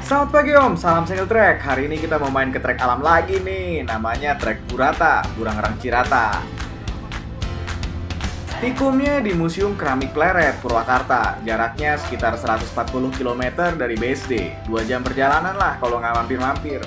Selamat pagi Om, salam single track. Hari ini kita mau main ke trek alam lagi nih. Namanya trek Burata, Burangrang Cirata. Tikumnya di Museum Keramik Pleret, Purwakarta. Jaraknya sekitar 140 km dari BSD. 2 jam perjalanan lah kalau nggak mampir-mampir.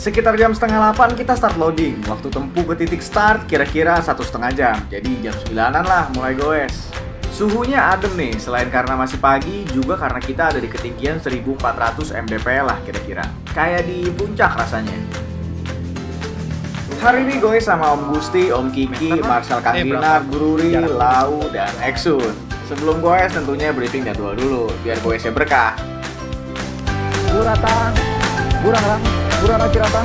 Sekitar jam setengah 8 kita start loading. Waktu tempuh ke titik start kira-kira 1,5 jam. Jadi jam 9-an lah mulai goes. Suhunya adem nih, selain karena masih pagi, juga karena kita ada di ketinggian 1400 mdpl lah kira-kira. Kayak di puncak rasanya. Hari ini goes sama Om Gusti, Om Kiki, Marshall Kanginar, Bruri, Lau, dan Exun. Sebelum goes tentunya briefing jadwal dulu, biar goesnya berkah. Burata, Burangrang Cirata.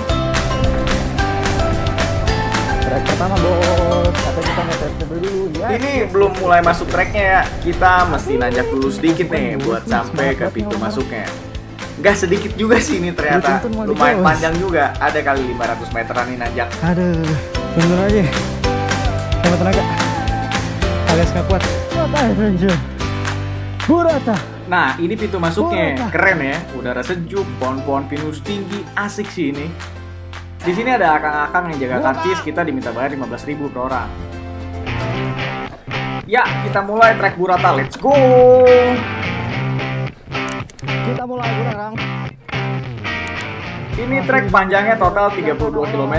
Trek pertama bos, kata kita nge-trek dulu ya. Ini belum mulai masuk treknya ya, kita mesti nanjak dulu sedikit nih buat sampai ke pintu masuknya. Gak sedikit juga sih ini ternyata, lumayan panjang juga, ada kali 500 meteran nih nanjak. Aduh, tunggu aja, sama tenaga, alias gak kuat. Burata. Nah, ini pintu masuknya, keren ya, udara sejuk, pohon-pohon pinus tinggi, asik sih ini. Di sini ada akang-akang yang jaga karcis, kita diminta bayar 15.000 per orang. Ya, kita mulai trek Burata, let's go! Kita mulai Burangrang. Ini trek panjangnya total 32 km,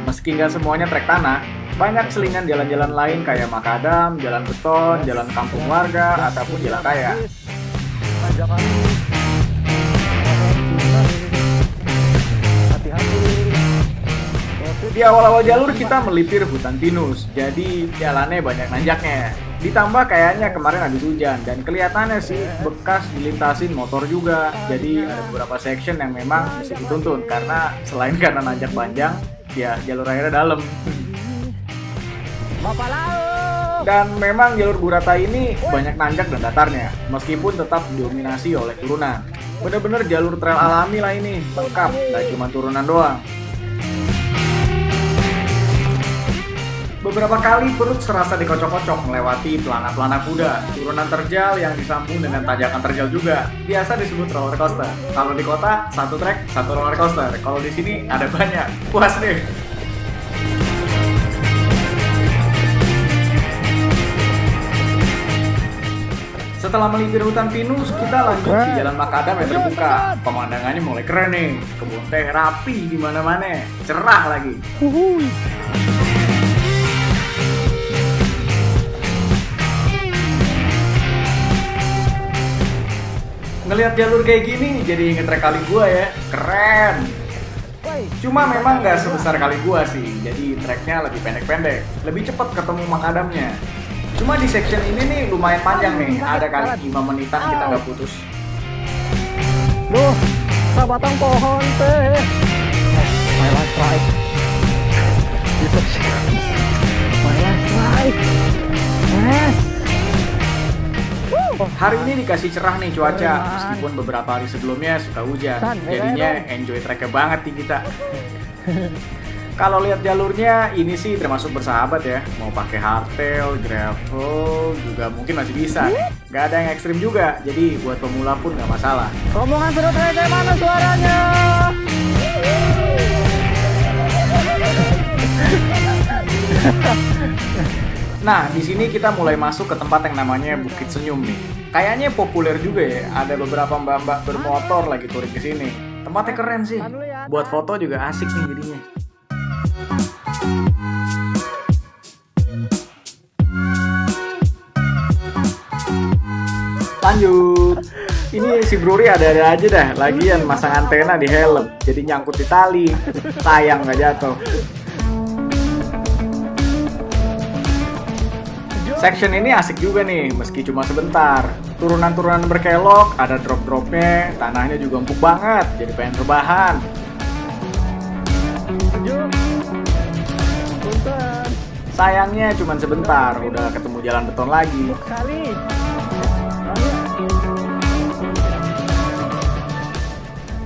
meski nggak semuanya trek tanah, banyak selingan jalan-jalan lain kayak makadam, jalan beton, jalan kampung warga, ataupun jalan raya. Di awal-awal jalur kita melipir hutan pinus, jadi jalannya banyak nanjaknya. Ditambah kayaknya kemarin habis hujan dan kelihatannya sih bekas dilintasin motor juga. Jadi ada beberapa section yang memang mesti dituntun karena selain karena nanjak panjang, ya jalur airnya dalam. Dan memang jalur Burata ini banyak nanjak dan datarnya, meskipun tetap didominasi oleh turunan. Bener-bener jalur trail alami lah ini, lengkap, gak cuma turunan doang. Beberapa kali perut serasa dikocok-kocok melewati pelana-pelana kuda, turunan terjal yang disambung dengan tanjakan terjal juga. Biasa disebut roller coaster. Kalau di kota, satu trek, satu roller coaster. Kalau di sini ada banyak, puas deh. Setelah melipir hutan pinus, kita lanjut di jalan makadam yang terbuka. Pemandangannya mulai keren nih, kebun teh rapi di mana-mana, cerah lagi. Ngelihat jalur kayak gini, jadi inget trek kali gua ya, keren. Cuma memang nggak sebesar kali gua sih, jadi treknya lebih pendek-pendek, lebih cepat ketemu makadamnya. Cuma di section ini nih lumayan panjang nih, ada kali 5 menitan kita nggak putus. Duh, sabatang pohon teh. My last ride. My last ride. Yes. Hari ini dikasih cerah nih cuaca, meskipun beberapa hari sebelumnya suka hujan. Jadinya enjoy treknya banget nih kita. Kalau lihat jalurnya, ini sih termasuk bersahabat ya. Mau pakai hardtail, gravel, juga mungkin masih bisa. Gak ada yang ekstrim juga, jadi buat pemula pun gak masalah. Rombongan sudah kayak mana suaranya? Nah, di sini kita mulai masuk ke tempat yang namanya Bukit Senyum nih. Kayaknya populer juga ya, ada beberapa mbak-mbak bermotor lagi touring ke sini. Tempatnya keren sih, buat foto juga asik nih jadinya. Lanjut. Ini si Bruri ada-ada aja dah, lagian masang antena di helm, jadi nyangkut di tali. Sayang nggak jatuh. Section ini asik juga nih, meski cuma sebentar. Turunan-turunan berkelok, ada drop-dropnya, tanahnya juga empuk banget, jadi pengen rebahan. Sayangnya cuma sebentar, udah ketemu jalan beton lagi.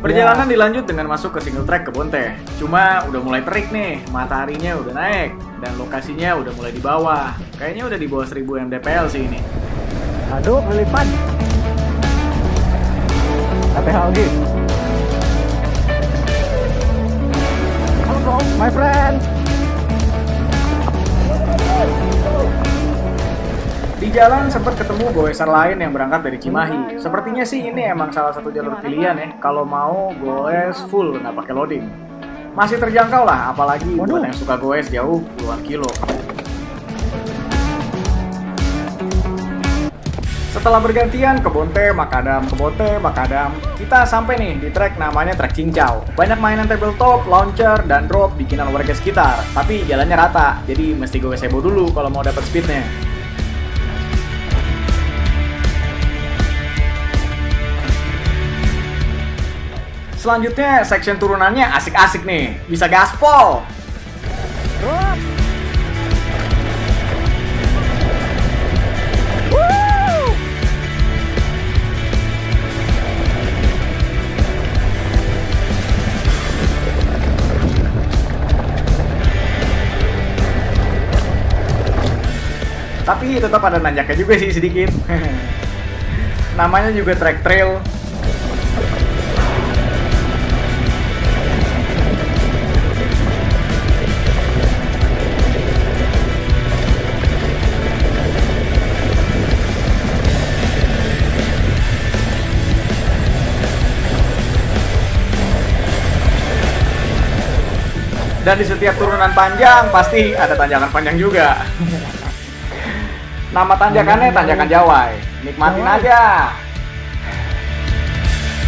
Perjalanan dilanjut dengan masuk ke single track Kebon Teh. Cuma udah mulai terik nih, mataharinya udah naik dan lokasinya udah mulai di bawah. Kayaknya udah di bawah 1000 mdpl sih ini. Aduh, melipat. ATHG. Halo bro, my friend. Di jalan sempat ketemu goeser lain yang berangkat dari Cimahi. Sepertinya sih ini emang salah satu jalur pilihan ya, kalau mau goes full nggak pakai loading. Masih terjangkau lah, apalagi buat yang suka goes jauh puluhan kilo. Setelah bergantian Kebon Teh, Makadam, Kebon Teh, Makadam, kita sampai nih di trek namanya trek Cincau. Banyak mainan tabletop, launcher, dan drop bikinan warga sekitar. Tapi jalannya rata, jadi mesti goes heboh dulu kalau mau dapat speednya. Selanjutnya section turunannya asik-asik nih, bisa gaspol. Tapi tetap ada nanjaknya juga sih sedikit. Namanya juga track trail. Dan di setiap turunan panjang pasti ada tanjakan panjang juga. Nama tanjakannya tanjakan Jawai. Nikmatin aja.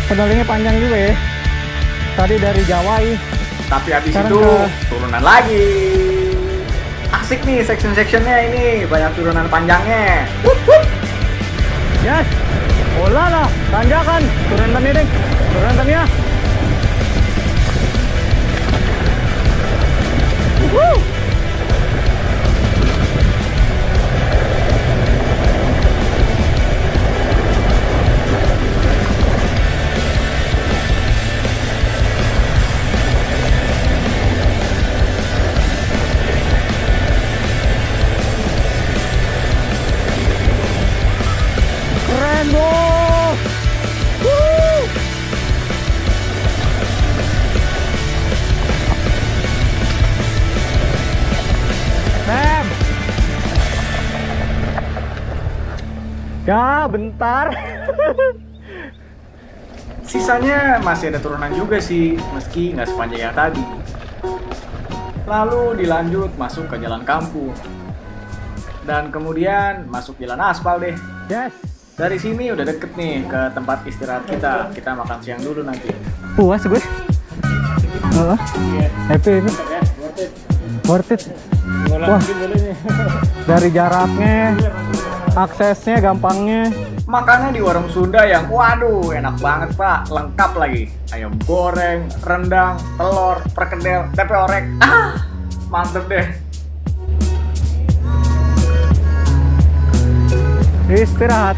Pedalingnya panjang juga ya. Tadi dari Jawai. Tapi habis itu turunan lagi. Asik nih section-sectionnya ini, banyak turunan panjangnya. Yes. Olah lah, tanjakan. Turunan ini, turunan tengah. Keren bos. Bam. Ya bentar. Sisanya masih ada turunan juga sih, meski nggak sepanjang yang tadi. Lalu dilanjut masuk ke jalan kampung. Dan kemudian masuk jalan aspal deh. Yes. Dari sini udah deket nih ke tempat istirahat kita. Kita makan siang dulu nanti. Puas gue. Happy. Worth it. Wah. Dari jaraknya, aksesnya, gampangnya. Makannya di warung Sunda yang waduh enak banget pak, lengkap lagi. Ayam goreng, rendang, telur, perkedel, tempe orek. Mantep deh. Istirahat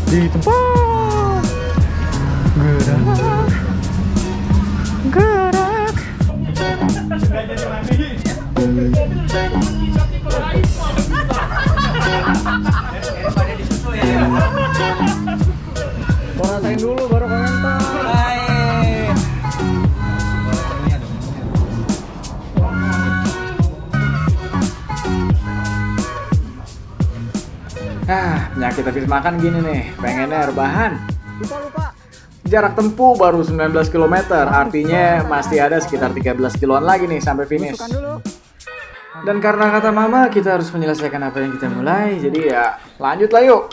di tempat gerak. Mau rasain dulu baru komentar. Penyakit habis makan gini nih, pengennya rebahan. Lupa. Jarak tempuh baru 19 km, artinya masih ada sekitar 13 kiloan lagi nih sampai finish. Dan karena kata mama kita harus menyelesaikan apa yang kita mulai, jadi ya lanjut lah yuk.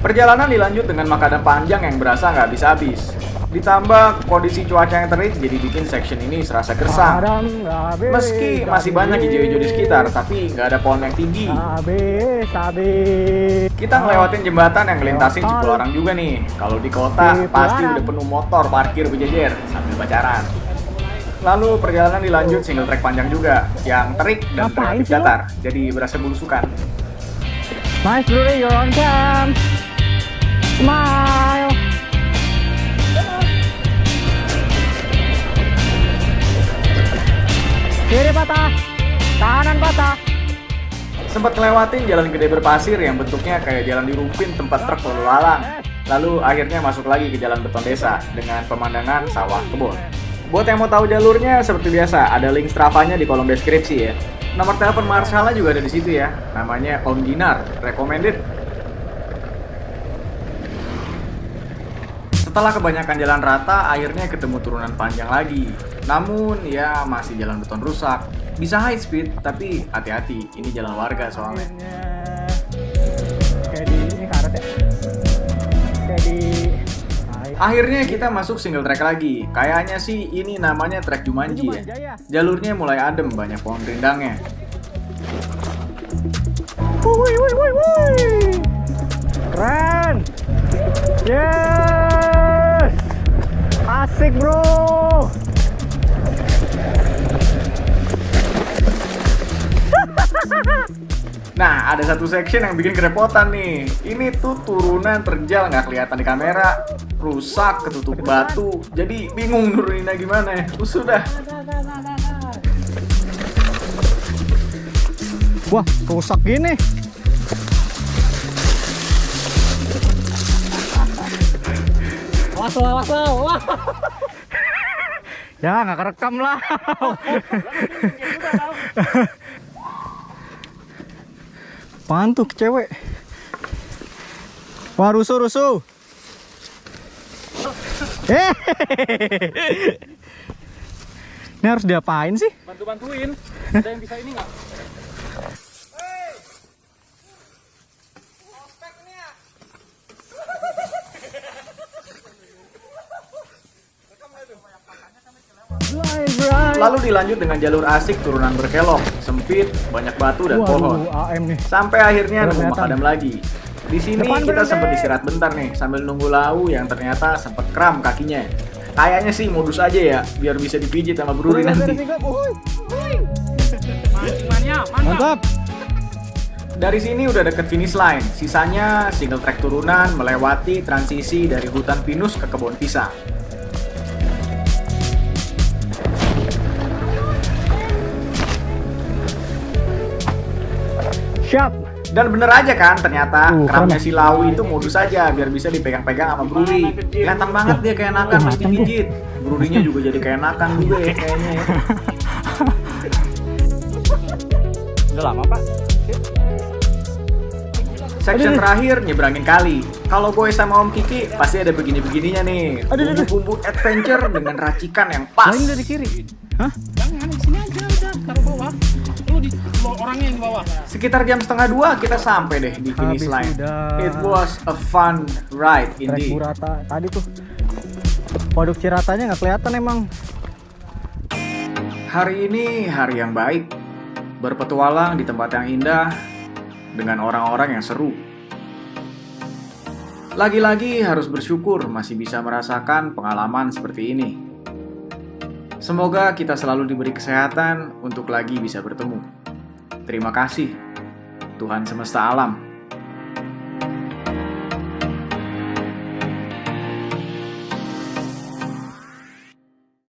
Perjalanan dilanjut dengan makadam panjang yang berasa nggak habis-habis. Ditambah kondisi cuaca yang terik jadi bikin section ini serasa gersang. Meski masih banyak hijau-hijau di sekitar, tapi nggak ada pohon yang tinggi. Kita ngelewatin jembatan yang ngelintasin Cipularang juga nih. Kalau di kota pasti udah penuh motor parkir berjejer sambil pacaran. Lalu perjalanan dilanjut single track panjang juga, yang terik dan relatif datar, jadi berasa belusukan. Nice bro, you're on time. Smile. Kiri patah, kanan patah. Sempat ngelewatin jalan gede berpasir yang bentuknya kayak jalan di Rumpin tempat truk lalu lalang. Lalu akhirnya masuk lagi ke jalan beton desa dengan pemandangan sawah kebun. Buat yang mau tahu jalurnya, seperti biasa ada link Strava-nya di kolom deskripsi ya. Nomor telepon Marshala juga ada di situ ya. Namanya Om Dinar, recommended. Setelah kebanyakan jalan rata, akhirnya ketemu turunan panjang lagi. Namun ya masih jalan beton rusak. Bisa high speed, tapi hati-hati, ini jalan warga soalnya. Kayak di ini karet ya. Kayak di Akhirnya kita masuk single track lagi. Kayaknya sih ini namanya track Jumanji ya. Jalurnya mulai adem, banyak pohon rindangnya. Woi, woi, woi, woi. Keren. Yes. Asik, bro. Nah, ada satu section yang bikin kerepotan nih. Ini tuh turunan terjal nggak kelihatan di kamera, rusak, ketutup batu. Jadi bingung nuruninnya gimana ya. Sudah. Wah, rusak gini. Awas lo. Ya, nggak kerekam lah. Apaan tuh cewek? Wah, rusuh. Ini harus diapain sih? Bantuin. Ada yang bisa ini nggak? Lalu dilanjut dengan jalur asik turunan berkelok, sempit, banyak batu dan pohon. AM nih. Sampai akhirnya nemu Kelihatan. makadam lagi. Di sini Depan kita bener. sempat istirahat bentar nih sambil nunggu lau yang ternyata sempat kram kakinya. Kayaknya sih modus aja ya, biar bisa dipijit sama Bruri nanti. Mantap. Dari sini udah deket finish line, sisanya single track turunan melewati transisi dari hutan pinus ke kebun pisang. Siap. Dan bener aja kan ternyata keramnya keren. si Lawi itu modus aja biar bisa dipegang-pegang sama Bruri. Kelihatan banget dia keenakan pas mateng tuh. digigit. Brurinya juga jadi keenakan juga ya kayaknya ya. Udah lama, Pak. Section terakhir nyebrangin kali. Kalau gue sama Om Kiki pasti ada begini-begininya nih. Bumbu-bumbu adventure dengan racikan yang pas. Lain dari kiri. Hah? Jangan di sini aja udah taruh bawah. Lo orangnya yang di bawah. Sekitar jam 1:30 kita sampai deh di finish Habis line. udah. It was a fun ride Trek indeed. Burata tadi tuh. Waduk Ciratanya nggak kelihatan emang. Hari ini hari yang baik. Berpetualang di tempat yang indah dengan orang-orang yang seru. Lagi-lagi harus bersyukur masih bisa merasakan pengalaman seperti ini. Semoga kita selalu diberi kesehatan untuk lagi bisa bertemu. Terima kasih, Tuhan semesta alam.